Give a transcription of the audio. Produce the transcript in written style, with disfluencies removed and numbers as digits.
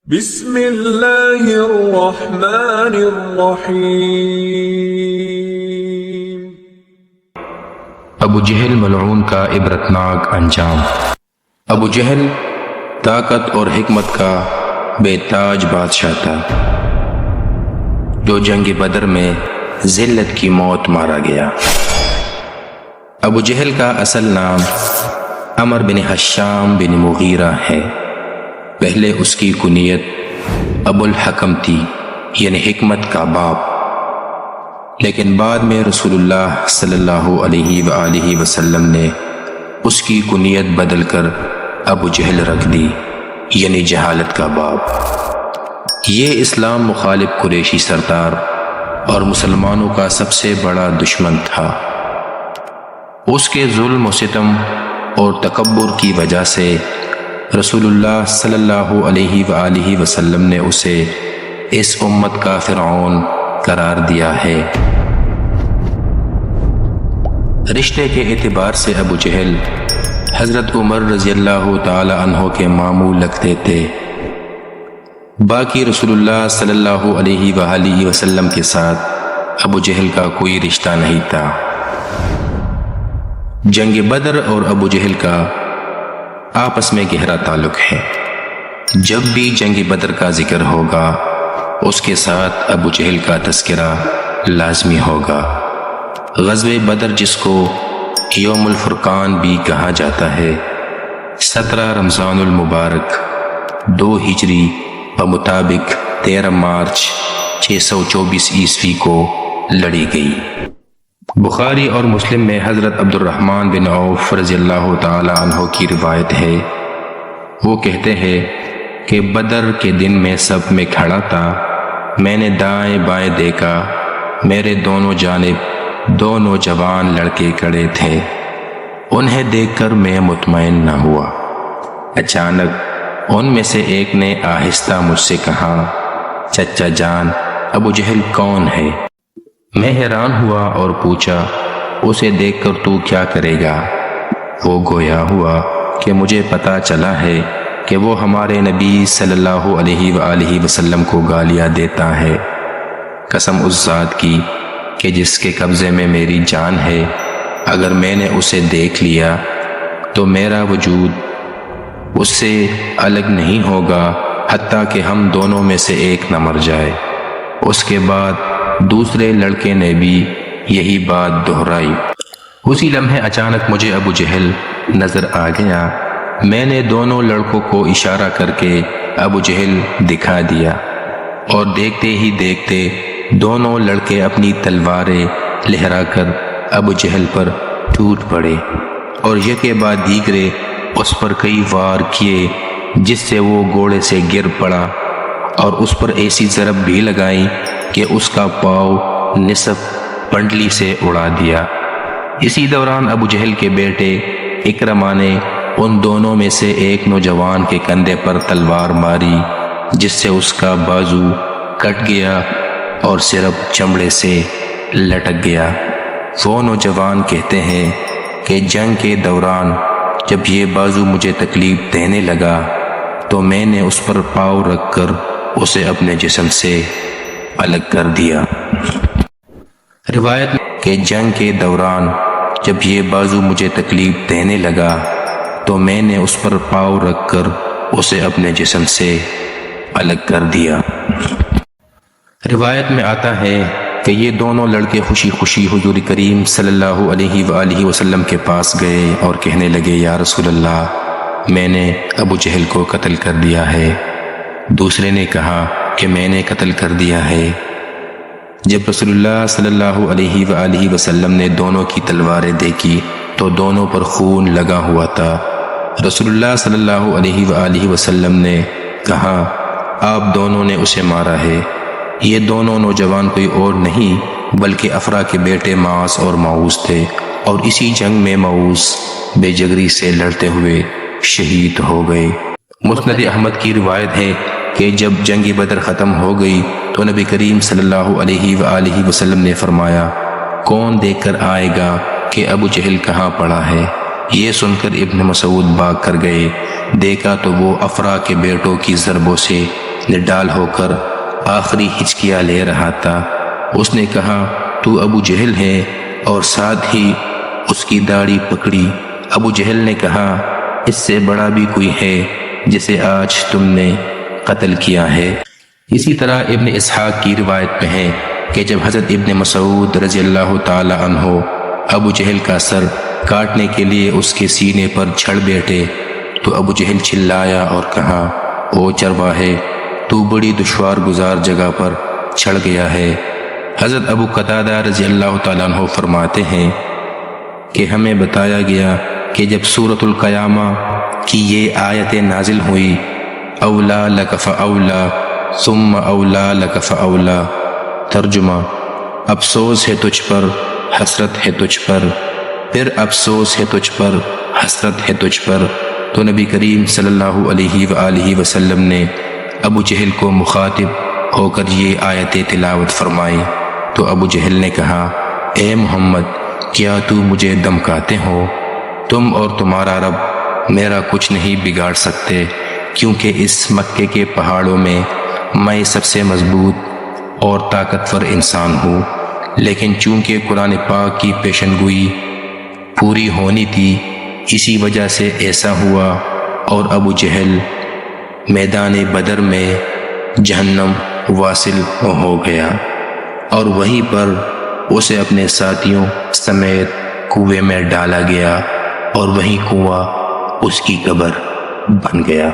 بسم اللہ الرحمن الرحیم۔ ابو جہل ملعون کا عبرتناک انجام۔ ابو جہل طاقت اور حکمت کا بے تاج بادشاہ تھا، جو جنگ بدر میں ذلت کی موت مارا گیا۔ ابو جہل کا اصل نام عمر بن حشام بن مغیرہ ہے۔ پہلے اس کی کنیت ابو الحکم تھی، یعنی حکمت کا باپ، لیکن بعد میں رسول اللہ صلی اللہ علیہ وآلہ وسلم نے اس کی کنیت بدل کر ابو جہل رکھ دی، یعنی جہالت کا باپ۔ یہ اسلام مخالف قریشی سردار اور مسلمانوں کا سب سے بڑا دشمن تھا۔ اس کے ظلم و ستم اور تکبر کی وجہ سے رسول اللہ صلی اللہ علیہ وآلہ وسلم نے اسے اس امت کا فرعون قرار دیا ہے۔ رشتے کے اعتبار سے ابو جہل حضرت عمر رضی اللہ تعالی عنہ کے ماموں لگتے تھے، باقی رسول اللہ صلی اللہ علیہ وآلہ وسلم کے ساتھ ابو جہل کا کوئی رشتہ نہیں تھا۔ جنگ بدر اور ابو جہل کا آپس میں گہرا تعلق ہے۔ جب بھی جنگ بدر کا ذکر ہوگا اس کے ساتھ ابو جہل کا تذکرہ لازمی ہوگا۔ غزوہ بدر، جس کو یوم الفرقان بھی کہا جاتا ہے، 17 رمضان المبارک 2 ہجری بمطابق 13 مارچ 624 عیسوی کو لڑی گئی۔ بخاری اور مسلم میں حضرت عبد الرحمن بن عوف رضی اللہ تعالی عنہ کی روایت ہے، وہ کہتے ہیں کہ بدر کے دن میں سب میں کھڑا تھا، میں نے دائیں بائیں دیکھا، میرے دونوں جانب 2 نوجوان لڑکے کھڑے تھے، انہیں دیکھ کر میں مطمئن نہ ہوا۔ اچانک ان میں سے ایک نے آہستہ مجھ سے کہا، چچا جان، ابو جہل کون ہے؟ میں حیران ہوا اور پوچھا، اسے دیکھ کر تو کیا کرے گا؟ وہ گویا ہوا کہ مجھے پتا چلا ہے کہ وہ ہمارے نبی صلی اللہ علیہ وآلہ وسلم کو گالیاں دیتا ہے۔ قسم اس ذات کی کہ جس کے قبضے میں میری جان ہے، اگر میں نے اسے دیکھ لیا تو میرا وجود اس سے الگ نہیں ہوگا حتیٰ کہ ہم دونوں میں سے ایک نہ مر جائے۔ اس کے بعد دوسرے لڑکے نے بھی یہی بات دہرائی۔ اسی لمحے اچانک مجھے ابو جہل نظر آ گیا۔ میں نے دونوں لڑکوں کو اشارہ کر کے ابو جہل دکھا دیا، اور دیکھتے ہی دیکھتے دونوں لڑکے اپنی تلواریں لہرا کر ابو جہل پر ٹوٹ پڑے، اور یکے بعد دیگرے اس پر کئی وار کیے، جس سے وہ گھوڑے سے گر پڑا، اور اس پر ایسی ضرب بھی لگائی کہ اس کا پاؤں نصف پنڈلی سے اڑا دیا۔ اسی دوران ابو جہل کے بیٹے اکرمہ نے ان دونوں میں سے ایک نوجوان کے کندھے پر تلوار ماری، جس سے اس کا بازو کٹ گیا اور صرف چمڑے سے لٹک گیا۔ وہ نوجوان کہتے ہیں کہ جنگ کے دوران جب یہ بازو مجھے تکلیف دینے لگا تو میں نے اس پر پاؤں رکھ کر اسے اپنے جسم سے الگ کر دیا۔ روایت میں کہ جنگ کے دوران جب یہ بازو مجھے تکلیف دینے لگا تو میں نے اس پر پاؤں رکھ کر اسے اپنے جسم سے الگ کر دیا۔ روایت میں آتا ہے کہ یہ دونوں لڑکے خوشی خوشی حضور کریم صلی اللہ علیہ وآلہ وسلم کے پاس گئے اور کہنے لگے، یا رسول اللہ، میں نے ابو جہل کو قتل کر دیا ہے۔ دوسرے نے کہا کہ میں نے قتل کر دیا ہے۔ جب رسول اللہ صلی اللہ علیہ وآلہ وسلم نے دونوں کی تلواریں دیکھی تو دونوں پر خون لگا ہوا تھا۔ رسول اللہ صلی اللہ علیہ وآلہ وسلم نے کہا، آپ دونوں نے اسے مارا ہے۔ یہ دونوں نوجوان کوئی اور نہیں بلکہ افرا کے بیٹے معاص اور معوذ تھے، اور اسی جنگ میں معوذ بے جگری سے لڑتے ہوئے شہید ہو گئے۔ مسند احمد کی روایت ہے کہ جب جنگ بدر ختم ہو گئی تو نبی کریم صلی اللہ علیہ وآلہ وسلم نے فرمایا، کون دیکھ کر آئے گا کہ ابو جہل کہاں پڑا ہے۔ یہ سن کر ابن مسعود بھاگ کر گئے، دیکھا تو وہ افرا کے بیٹوں کی ضربوں سے نڈال ہو کر آخری ہچکیاں لے رہا تھا۔ اس نے کہا تو ابو جہل ہے، اور ساتھ ہی اس کی داڑھی پکڑی۔ ابو جہل نے کہا اس سے بڑا بھی کوئی ہے جسے آج تم نے قتل کیا ہے۔ اسی طرح ابن اسحاق کی روایت میں ہے کہ جب حضرت ابن مسعود رضی اللہ تعالی عنہ ابو جہل کا سر کاٹنے کے لیے اس کے سینے پر جھڑ بیٹھے تو ابو جہل چلایا اور کہا او چرواہے، تو بڑی دشوار گزار جگہ پر چڑھ گیا ہے۔ حضرت ابو قتادہ رضی اللہ تعالیٰ عنہ فرماتے ہیں کہ ہمیں بتایا گیا کہ جب سورۃ القیامہ کی یہ آیت نازل ہوئی، اولا لک فاولا ثم اولا لک فاولا، ترجمہ افسوس ہے تجھ پر، حسرت ہے تجھ پر، پھر افسوس ہے تجھ پر، حسرت ہے تجھ پر، تو نبی کریم صلی اللہ علیہ وآلہ وسلم نے ابو جہل کو مخاطب ہو کر یہ آیتیں تلاوت فرمائی تو ابو جہل نے کہا اے محمد، کیا تو مجھے دمکاتے ہو؟ تم اور تمہارا رب میرا کچھ نہیں بگاڑ سکتے، کیونکہ اس مکے کے پہاڑوں میں سب سے مضبوط اور طاقتور انسان ہوں، لیکن چونکہ قرآن پاک کی پیشن گوئی پوری ہونی تھی اسی وجہ سے ایسا ہوا، اور ابو جہل میدان بدر میں جہنم واصل ہو گیا، اور وہیں پر اسے اپنے ساتھیوں سمیت کنویں میں ڈالا گیا، اور وہیں کنواں اس کی قبر بن گیا۔